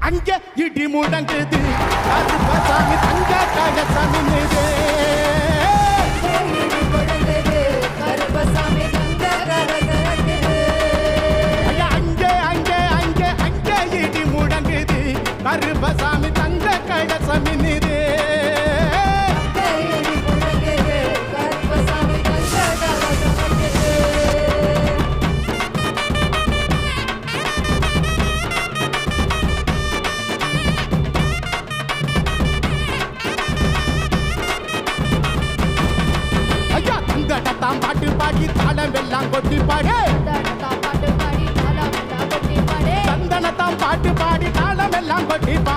அங்கே இடி முழங்குது கருப்பசாமி தங்க கலசமின்னுது கருப்பசாமி தங்க கலசமின்னுது ஐயா தங்கடத்தாம் பாட்டு பாடி தாளம் எல்லாம் கொட்டி பாடு சந்தனத்தாம் பாட்டு பாடி தாளம் எல்லாம் கொட்டி பாடு